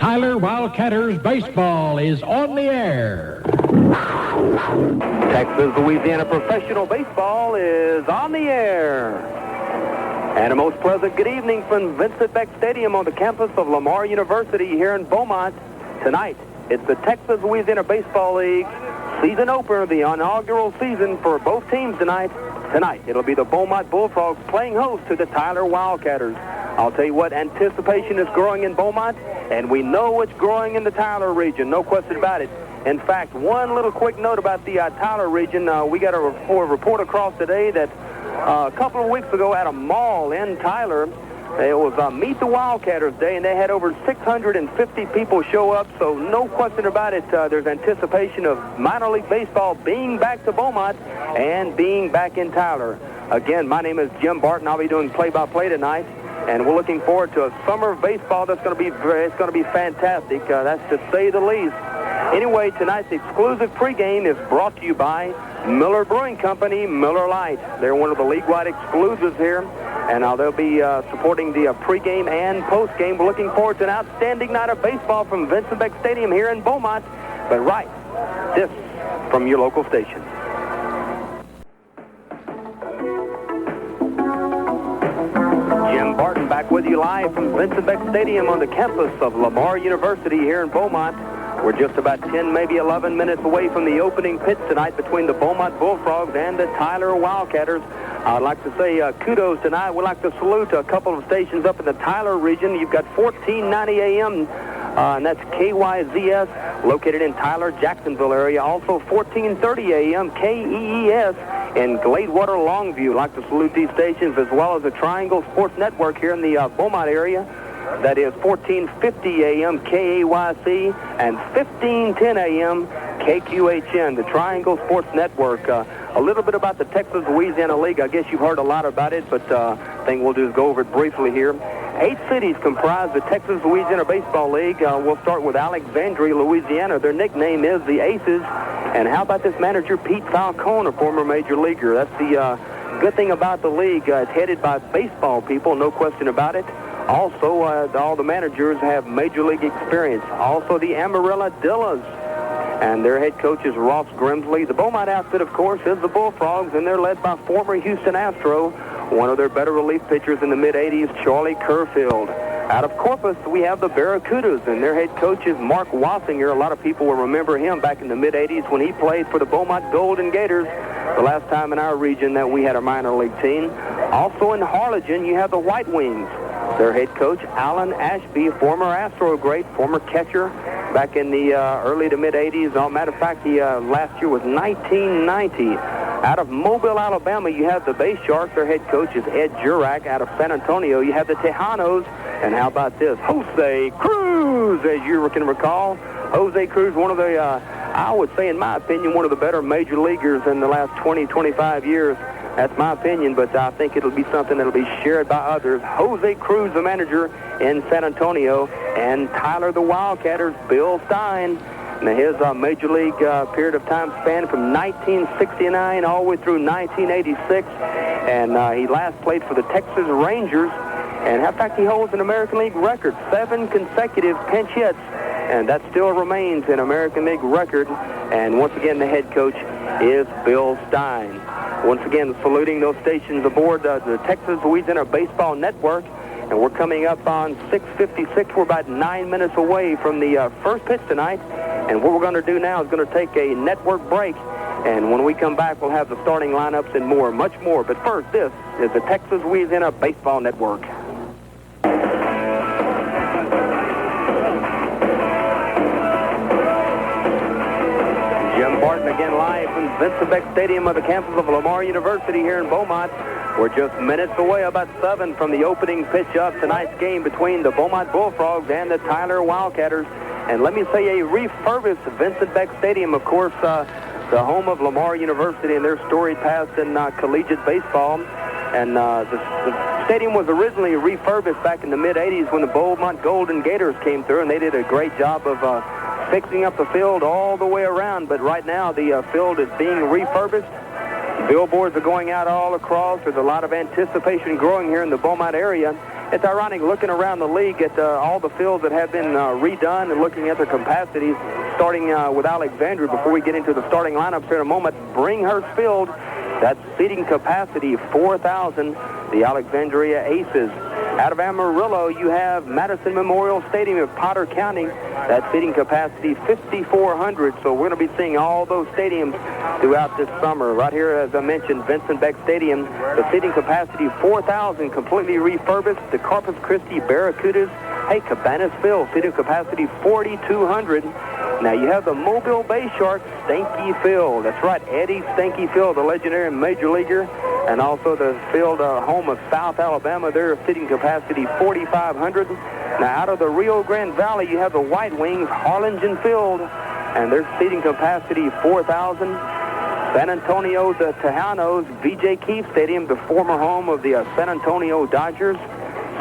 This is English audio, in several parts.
Tyler WildCatters Baseball is on the air. Texas-Louisiana Professional Baseball is on the air. And a most pleasant good evening from Vincent Beck Stadium on the campus of Lamar University here in Beaumont. Tonight, it's the Texas-Louisiana Baseball League season opener, the inaugural season for both teams tonight. Tonight, it'll be the Beaumont Bullfrogs playing host to the Tyler WildCatters. I'll tell you what, anticipation is growing in Beaumont, and we know it's growing in the Tyler region, no question about it. In fact, one little quick note about the Tyler region. We got a report across today that a couple of weeks ago at a mall in Tyler, it was Meet the WildCatters Day, and they had over 650 people show up, so no question about it. There's anticipation of minor league baseball being back to Beaumont and being back in Tyler. Again, my name is Jim Barton. I'll be doing play-by-play tonight, and we're looking forward to a summer of baseball that's going to be fantastic. That's to say the least. Anyway, tonight's exclusive pregame is brought to you by Miller Brewing Company, Miller Lite. They're one of the league-wide exclusives here, and they'll be supporting the pregame and postgame. We're looking forward to an outstanding night of baseball from Vincent Beck Stadium here in Beaumont. But right, this from your local station. Jim Barton back with you live from Vincent Beck Stadium on the campus of Lamar University here in Beaumont. We're just about 10, maybe 11 minutes away from the opening pitch tonight between the Beaumont Bullfrogs and the Tyler WildCatters. I'd like to say kudos tonight. We'd like to salute a couple of stations up in the Tyler region. You've got 1490 AM, and that's KYZS, located in Tyler, Jacksonville area. Also 1430 AM, KEES in Gladewater, Longview. I'd like to salute these stations, as well as the Triangle Sports Network here in the Beaumont area. That is 1450 AM KAYC and 1510 AM KQHN, the Triangle Sports Network. A little bit about the Texas-Louisiana League. I guess you've heard a lot about it, but I think we'll just go over it briefly here. 8 cities comprise the Texas-Louisiana Baseball League. We'll start with Alexandria, Louisiana. Their nickname is the Aces. And how about this manager, Pete Falcone, a former major leaguer? That's the good thing about the league. It's headed by baseball people, no question about it. Also, all the managers have major league experience. Also, the Amarillo-Dillas, and their head coach is Ross Grimsley. The Beaumont outfit, of course, is the Bullfrogs, and they're led by former Houston Astro, one of their better relief pitchers in the mid-'80s, Charlie Kerfield. Out of Corpus, we have the Barracudas, and their head coach is Mark Wassinger. A lot of people will remember him back in the mid-'80s when he played for the Beaumont Golden Gators, the last time in our region that we had a minor league team. Also in Harlingen, you have the White Wings. Their head coach, Alan Ashby, former Astro great, former catcher back in the early to mid-'80s. Matter of fact, he last year was 1990. Out of Mobile, Alabama, you have the Bay Sharks. Their head coach is Ed Jurak. Out of San Antonio, you have the Tejanos. And how about this? Jose Cruz, as you can recall. Jose Cruz, one of the, I would say, in my opinion, one of the better major leaguers in the last 20, 25 years. That's my opinion, but I think it'll be something that'll be shared by others. Jose Cruz, the manager in San Antonio, and Tyler the WildCatters, Bill Stein. Now, his major league period of time span from 1969 all the way through 1986, and he last played for the Texas Rangers. And in fact, he holds an American League record, 7 consecutive pinch hits, and that still remains an American League record. And once again, the head coach is Bill Stein. Once again, saluting those stations aboard the Texas-Louisiana Baseball Network. And we're coming up on 6:56. We're about 9 minutes away from the first pitch tonight. And what we're going to do now is going to take a network break. And when we come back, we'll have the starting lineups and more, much more. But first, this is the Texas-Louisiana Baseball Network. Jim Barton again live from Vincent Beck Stadium of the campus of Lamar University here in Beaumont. We're just minutes away, about 7 from the opening pitch of tonight's game between the Beaumont Bullfrogs and the Tyler WildCatters. And let me say, a refurbished Vincent Beck Stadium, of course, the home of Lamar University and their storied past in collegiate baseball. And the stadium was originally refurbished back in the mid-'80s when the Beaumont Golden Gators came through, and they did a great job of fixing up the field all the way around. But right now, the field is being refurbished. Billboards are going out all across. There's a lot of anticipation growing here in the Beaumont area. It's ironic looking around the league at all the fields that have been redone and looking at their capacities, starting with Alexandria before we get into the starting lineups here in a moment. Bringhurst Field, that's seating capacity 4,000, the Alexandria Aces. Out of Amarillo, you have Madison Memorial Stadium of Potter County. That seating capacity 5,400. So we're going to be seeing all those stadiums throughout this summer. Right here, as I mentioned, Vincent Beck Stadium, the seating capacity 4,000, completely refurbished. The Corpus Christi Barracudas. Hey, Cabanas Field, seating capacity 4,200. Now you have the Mobile Bay Sharks Stanky Field. That's right, Eddie Stanky Field, the legendary major leaguer, and also the field home of South Alabama. Their seating capacity 4,500. Now out of the Rio Grande Valley, you have the White Wings Harlingen Field, and their seating capacity 4,000. San Antonio, the Tejanos, V.J. Keefe Stadium, the former home of the San Antonio Dodgers.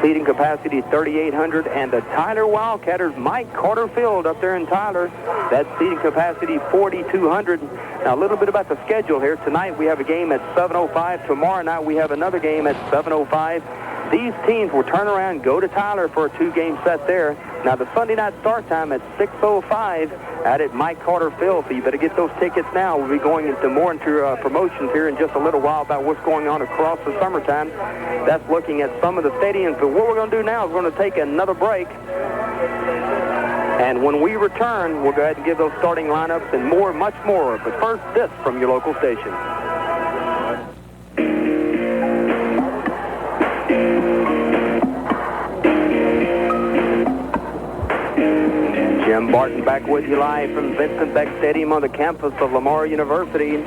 Seating capacity 3,800, and the Tyler WildCatters Mike Carter Field up there in Tyler, that seating capacity 4,200. Now a little bit about the schedule here. Tonight we have a game at 7:05. Tomorrow night we have another game at 7:05. These teams will turn around, go to Tyler for a 2-game set there. Now the Sunday night start time at 6:05 out at Mike Carter Field, so you better get those tickets now. We'll be going into more promotions here in just a little while about what's going on across the summertime. That's looking at some of the stadiums. But what we're going to do now is we're going to take another break. And when we return, we'll go ahead and give those starting lineups and more, much more. But first, this from your local station. Jim Barton back with you live from Vincent Beck Stadium on the campus of Lamar University.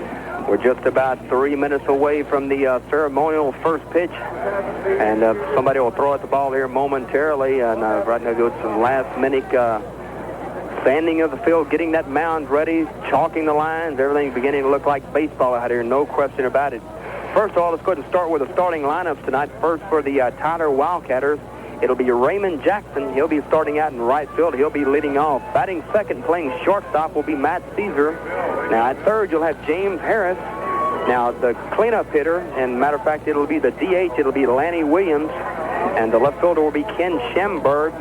We're just about 3 minutes away from the ceremonial first pitch. And somebody will throw at the ball here momentarily. And right now goes some last-minute sanding of the field, getting that mound ready, chalking the lines. Everything's beginning to look like baseball out here, no question about it. First of all, let's go ahead and start with the starting lineups tonight. First for the Tyler WildCatters, it'll be Raymond Jackson. He'll be starting out in right field. He'll be leading off. Batting second, playing shortstop, will be Matt Caesar. Now at third, you'll have James Harris. Now the cleanup hitter, and matter of fact, it'll be the DH. It'll be Lanny Williams. And the left fielder will be Ken Schemberg.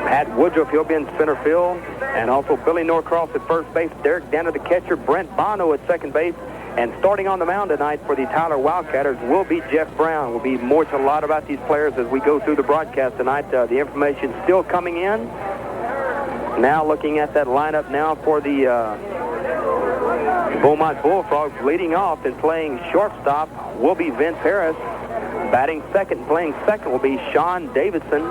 Pat Woodruff, he'll be in center field. And also Billy Norcross at first base. Derek Danner, the catcher. Brent Bono at second base. And starting on the mound tonight for the Tyler WildCatters will be Jeff Brown. We'll be more to a lot about these players as we go through the broadcast tonight. The information still coming in. Now looking at that lineup now for the Beaumont Bullfrogs. Leading off and playing shortstop will be Vince Harris. Batting second, playing second will be Sean Davidson.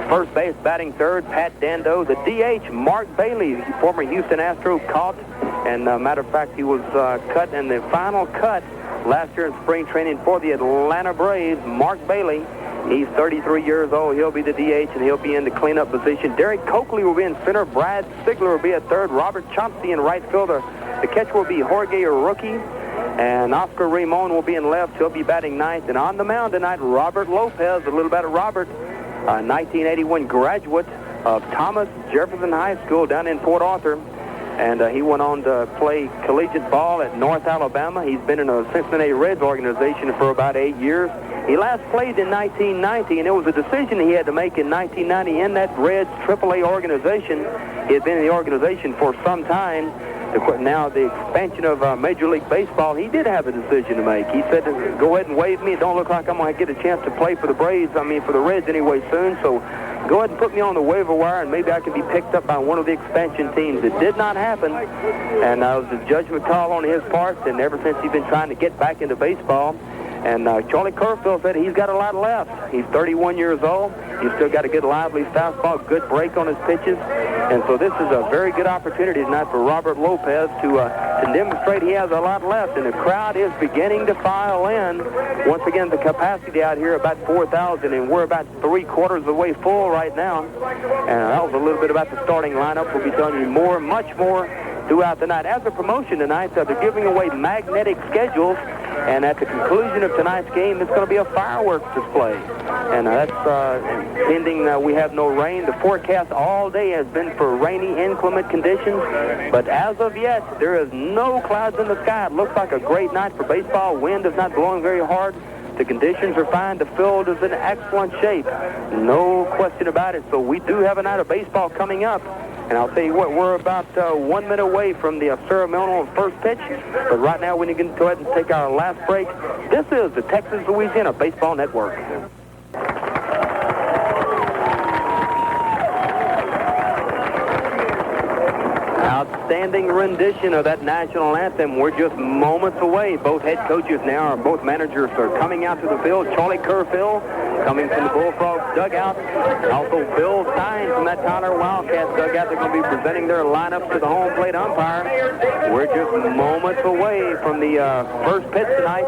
First base, batting third, Pat Dando. The DH, Mark Bailey, former Houston Astro, caught. And matter of fact, he was cut in the final cut last year in spring training for the Atlanta Braves. Mark Bailey, he's 33 years old. He'll be the DH, and he'll be in the cleanup position. Derek Coakley will be in center. Brad Sigler will be at third. Robert Chomsky in right fielder. The catcher will be Jorge Rookie. And Oscar Ramon will be in left. He'll be batting ninth. And on the mound tonight, Robert Lopez. A little about Robert, 1981 graduate of Thomas Jefferson High School down in Port Arthur. And he went on to play collegiate ball at North Alabama. He's been in a Cincinnati Reds organization for about 8 years. He last played in 1990, and it was a decision he had to make in 1990 in that Reds AAA organization. He had been in the organization for some time. Now the expansion of Major League Baseball, he did have a decision to make. He said, go ahead and waive me. It don't look like I'm going to get a chance to play for the Braves, for the Reds anyway soon. So go ahead and put me on the waiver wire, and maybe I can be picked up by one of the expansion teams. It did not happen, and it was a judgment call on his part, and ever since he's been trying to get back into baseball. And Charlie Kerfield said he's got a lot left. He's 31 years old. He's still got a good lively fastball, good break on his pitches. And so this is a very good opportunity tonight for Robert Lopez to demonstrate he has a lot left. And the crowd is beginning to file in. Once again, the capacity out here about 4,000, and we're about 3/4 of the way full right now. And that was a little bit about the starting lineup. We'll be telling you more, much more throughout the night. As a promotion tonight, they're giving away magnetic schedules. And at the conclusion of tonight's game, it's going to be a fireworks display. And that's pending we have no rain. The forecast all day has been for rainy, inclement conditions. But as of yet, there is no clouds in the sky. It looks like a great night for baseball. Wind is not blowing very hard. The conditions are fine. The field is in excellent shape. No question about it. So we do have a night of baseball coming up. And I'll tell you what, we're about 1 minute away from the ceremonial first pitch. But right now, we can go ahead and take our last break. This is the Texas-Louisiana Baseball Network. Outstanding rendition of that national anthem. We're just moments away. Both head coaches now, or both managers, are coming out to the field. Charlie Kerrfield coming from the Bullfrogs dugout. Also Bill Stein from that Tyler WildCatters dugout. They're going to be presenting their lineups to the home plate umpire. We're just moments away from the first pitch tonight.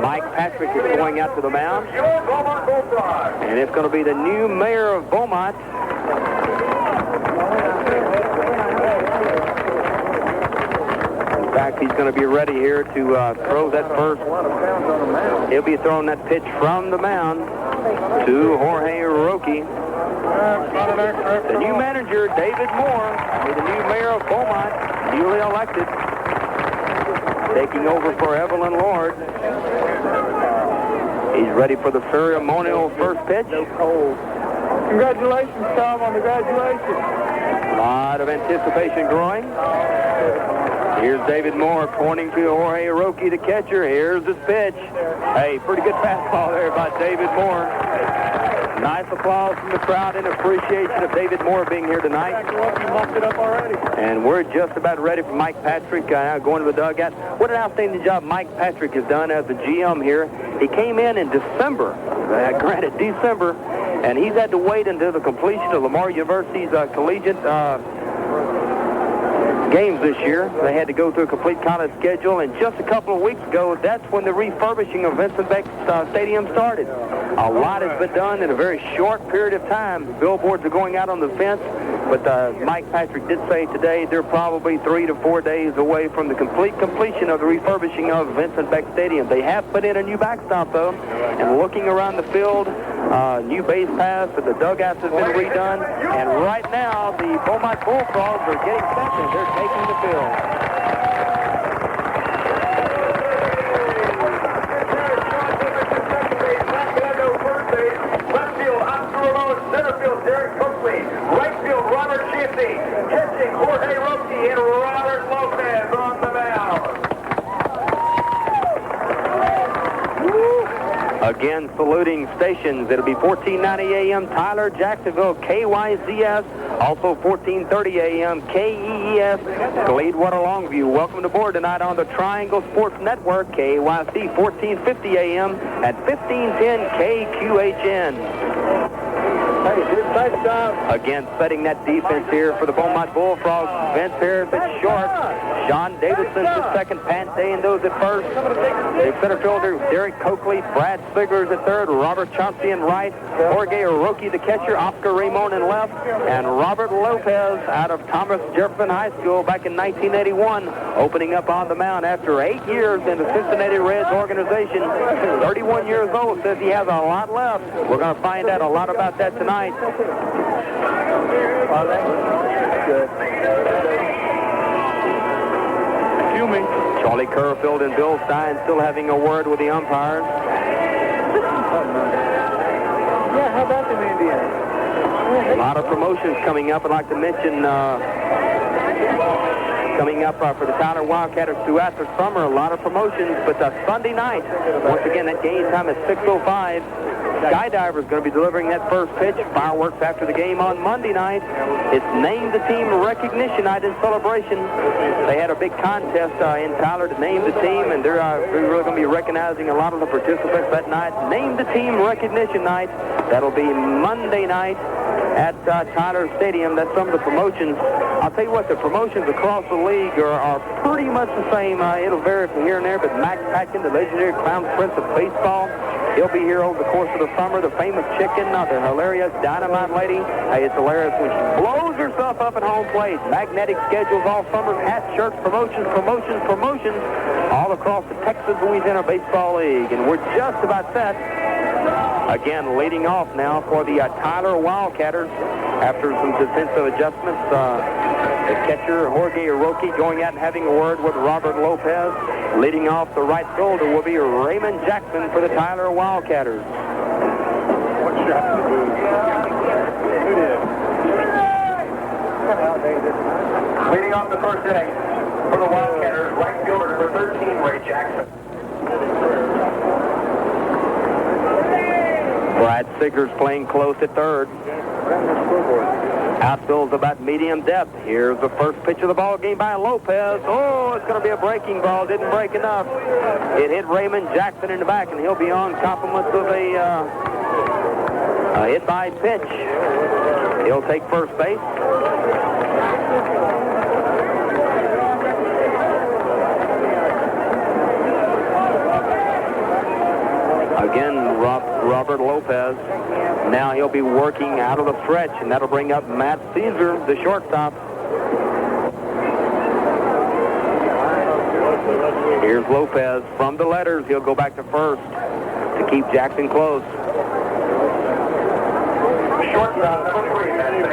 Mike Patrick is going out to the mound. And it's going to be the new mayor of Beaumont. In fact, he's going to be ready here to throw that first. He'll be throwing that pitch from the mound to Jorge Roque. The new manager, David Moore, the new mayor of Beaumont, newly elected, taking over for Evelyn Lord. He's ready for the ceremonial first pitch. Congratulations, Tom, on the graduation. A lot of anticipation growing. Here's David Moore pointing to Jorge Roque, the catcher. Here's his pitch. Hey, pretty good fastball there by David Moore. Nice applause from the crowd in appreciation of David Moore being here tonight. You mocked it up already. And we're just about ready for Mike Patrick going to the dugout. What an outstanding job Mike Patrick has done as the GM here. He came in December, granted December, and he's had to wait until the completion of Lamar University's collegiate games this year. They had to go through a complete college schedule, and just a couple of weeks ago, that's when the refurbishing of Vincent Beck Stadium started. A lot has been done in a very short period of time. The billboards are going out on the fence, but Mike Patrick did say today they're probably 3 to 4 days away from the complete completion of the refurbishing of Vincent Beck Stadium. They have put in a new backstop, though, and looking around the field, new base paths, the dugouts have been redone, and right now the Beaumont Bullfrogs are getting set and they're taking the field. Left field, Oscar Ramon. Center field, Derek Coakley. Right field, Robert Shifty. Catching, Jorge Roque and Robert Lopez on the mound. Again, saluting stations. It'll be 1490 AM Tyler, Jacksonville, KYZS. Also 1430 AM KEES, Gleadwater Longview. Welcome aboard tonight on the Triangle Sports Network, KYC 1450 AM at 1510 KQHN. Nice job. Again, setting that defense here for the Beaumont Bullfrogs. Vince Harris at short. Sean Davidson at second. Pat Day those at first. The center fielder, Derek Coakley. Brad Spiglers at third. Robert Chauncey in right. Jorge Roque, the catcher. Oscar Ramon in left. And Robert Lopez out of Thomas Jefferson High School back in 1981. Opening up on the mound after 8 years in the Cincinnati Reds organization. 31 years old. Says he has a lot left. We're going to find out a lot about that tonight. Charlie Kerrfield and Bill Stein still having a word with the umpires. Yeah, how about them Indians? A lot of promotions coming up. I'd like to mention coming up for the Tyler WildCatters throughout the summer, a lot of promotions. But Sunday night, once again, that game time is 6:05. Skydiver is going to be delivering that first pitch. Fireworks after the game on Monday night. It's named the team recognition night in celebration. They had a big contest in Tyler to name the team, and they're really going to be recognizing a lot of the participants that night. Name the team recognition night. That'll be Monday night at Tyler Stadium. That's some of the promotions. I'll tell you what, the promotions across the league are pretty much the same. It'll vary from here and there, but Max Patkin, the legendary Clown Prince of Baseball, he'll be here over the course of the summer. The famous chicken, the hilarious Dynamite Lady. Hey, it's hilarious when she blows herself up at home plate. Magnetic schedules all summer. Hats, shirts, promotions all across the Texas-Louisiana Baseball League. And we're just about set. Again, leading off now for the Tyler WildCatters after some defensive adjustments. The catcher, Jorge Iroquoe, going out and having a word with Robert Lopez. Leading off the right shoulder will be Raymond Jackson for the Tyler WildCatters. What shot to do? Who did? Leading off the first inning for the WildCatters, right fielder number 13, Ray Jackson. Brad Siggers playing close at third. Outfield's about medium depth. Here's the first pitch of the ball game by Lopez. Oh, it's going to be a breaking ball. Didn't break enough. It hit Raymond Jackson in the back, and he'll be on compliments of a hit by pitch. He'll take first base. Again, Robert Lopez. Now he'll be working out of the stretch, and that'll bring up Matt Caesar, the shortstop. Here's Lopez from the letters. He'll go back to first to keep Jackson close. Shortstop number 3, Matt Caesar.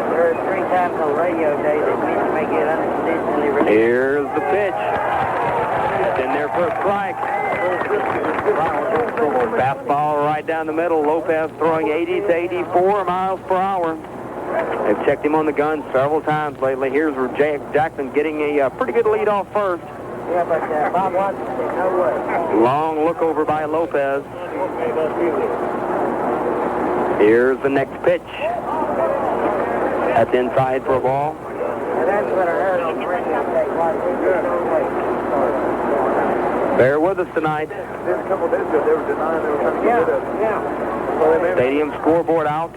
There are 3 times on radio day that Mitch may get unintentionally released. Here's the pitch. It's in there for a strike. Fastball right down the middle. Lopez throwing 80 to 84 miles per hour. They've checked him on the gun several times lately. Here's where Jackson getting a pretty good lead off first. Yeah, but Bob Watson said no way. Long look over by Lopez. Here's the next pitch. That's inside for a ball. And that's what I heard on the radio today. Bear with us tonight. A couple days ago, they were denying they were trying to get rid of it. Yeah. Stadium scoreboard out.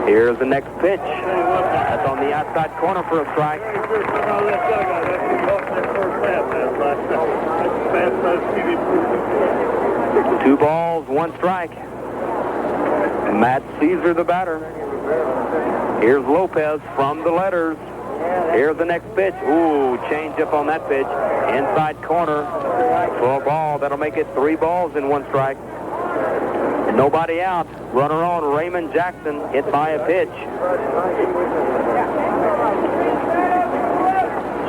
Here's the next pitch. That's on the outside corner for a strike. 2 balls, 1 strike. Matt Caesar, the batter. Here's Lopez from the letters. Here's the next pitch. Ooh, change up on that pitch. Inside corner for a ball. That'll make it 3 balls and 1 strike. Nobody out. Runner on, Raymond Jackson, hit by a pitch.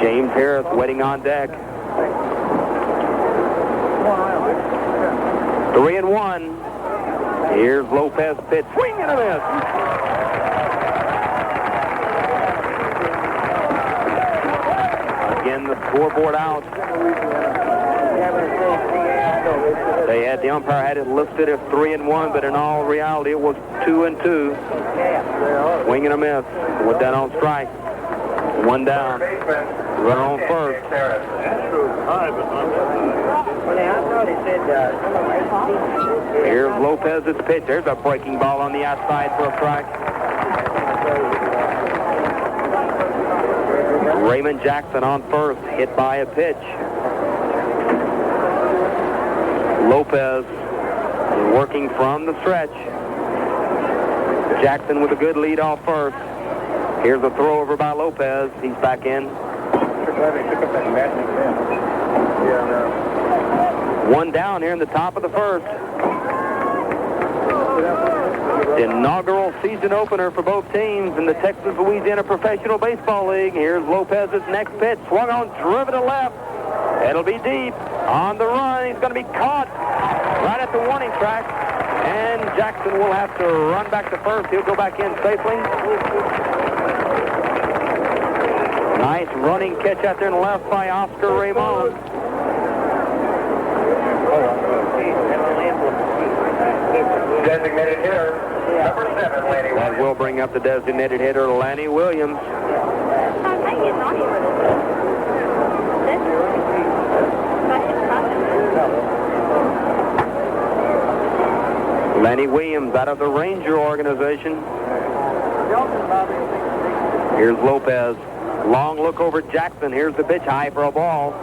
James Harris waiting on deck. 3-1. Here's Lopez pitch. Swing and a miss. Again, the scoreboard out. The umpire had it listed as 3-1, but in all reality, it was 2-2. Swing and a miss. Went down on strike. 1 down. Runner on first. Here's Lopez's pitch. There's a breaking ball on the outside for a strike. Raymond Jackson on first, hit by a pitch. Lopez working from the stretch. Jackson with a good lead off first. Here's a throw over by Lopez. He's back in. 1 down here in the top of the first. The inaugural season opener for both teams in the Texas-Louisiana Professional Baseball League. Here's Lopez's next pitch. Swung on, driven to left. It'll be deep. On the run, he's going to be caught right at the warning track. And Jackson will have to run back to first. He'll go back in safely. Nice running catch out there in left by Oscar Raymond. Designated hitter, number 7, Lanny Williams. That will bring up the designated hitter, Lanny Williams. Lanny Williams out of the Ranger organization. Here's Lopez. Long look over Jackson. Here's the pitch, high for a ball.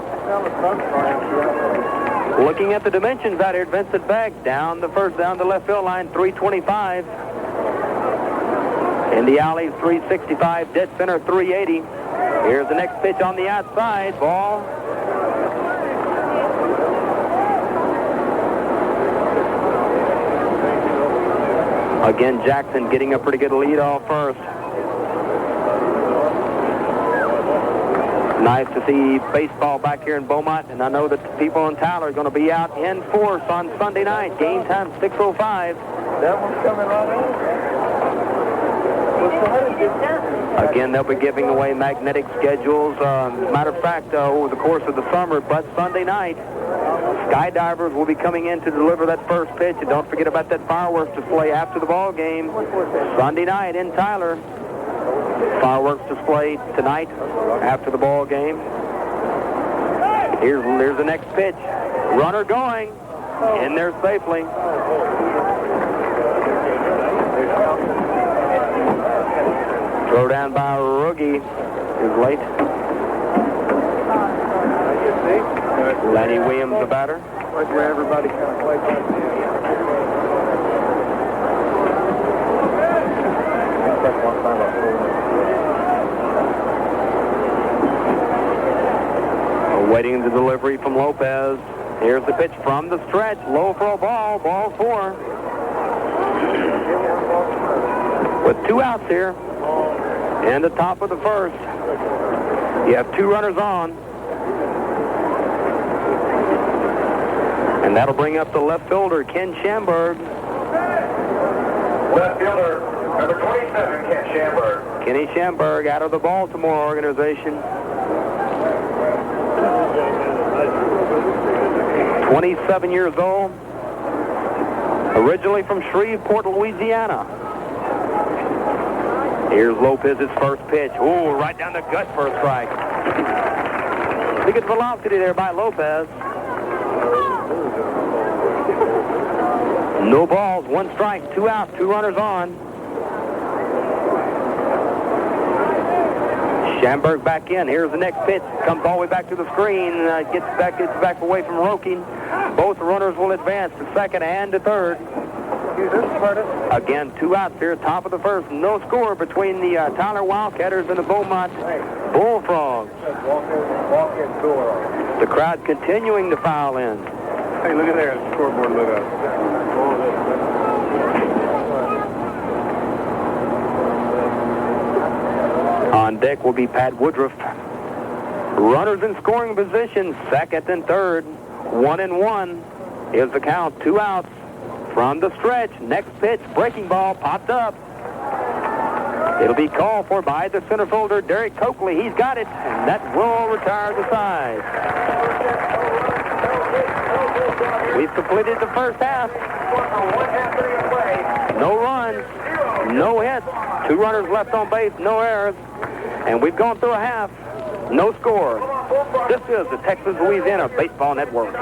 Looking at the dimensions out here, Vincent Beck down the left field line, 325. In the alley, 365. Dead center, 380. Here's the next pitch on the outside. Ball. Again, Jackson getting a pretty good lead off first. Nice to see baseball back here in Beaumont, and I know that the people in Tyler are going to be out in force on Sunday night. Game time 6:05. That one's coming right in. Again, they'll be giving away magnetic schedules. Matter of fact, over the course of the summer, but Sunday night, skydivers will be coming in to deliver that first pitch. And don't forget about that fireworks display after the ball game. Sunday night in Tyler. Fireworks display tonight after the ball game. Here's the next pitch. Runner going. In there safely. Throw down by Roogie is late. Lenny Williams, the batter. Like where everybody kind of plays like Awaiting the delivery from Lopez. Here's the pitch from the stretch. Low for a ball. Ball 4. With 2 outs here in the top of the first. You have 2 runners on. And that'll bring up the left fielder, Ken Schamberg. left fielder, number 27, Ken Schamberg. Kenny Schamberg out of the Baltimore organization. 27 years old. Originally from Shreveport, Louisiana. Here's Lopez's first pitch. Ooh, right down the gut for a strike. Look at the velocity there by Lopez. No balls, 1 strike, 2 outs, 2 runners on. Schamberg back in. Here's the next pitch. Comes all the way back to the screen. Gets back away from Roking. Both runners will advance to second and to third. Again, 2 outs here, top of the first. No score between the Tyler WildCatters and the Beaumont Bullfrogs. The crowd continuing to file in. Hey, look at there. The scoreboard lit up. On deck will be Pat Woodruff. Runners in scoring position, second and third. 1-1 is the count. 2 outs from the stretch. Next pitch, breaking ball, popped up. It'll be called for by the center fielder, Derek Coakley. He's got it, and that will retire the side. We've completed the first half. No runs, no hits, 2 runners left on base, no errors. And we've gone through a half, no score. This is the Texas-Louisiana Baseball Network.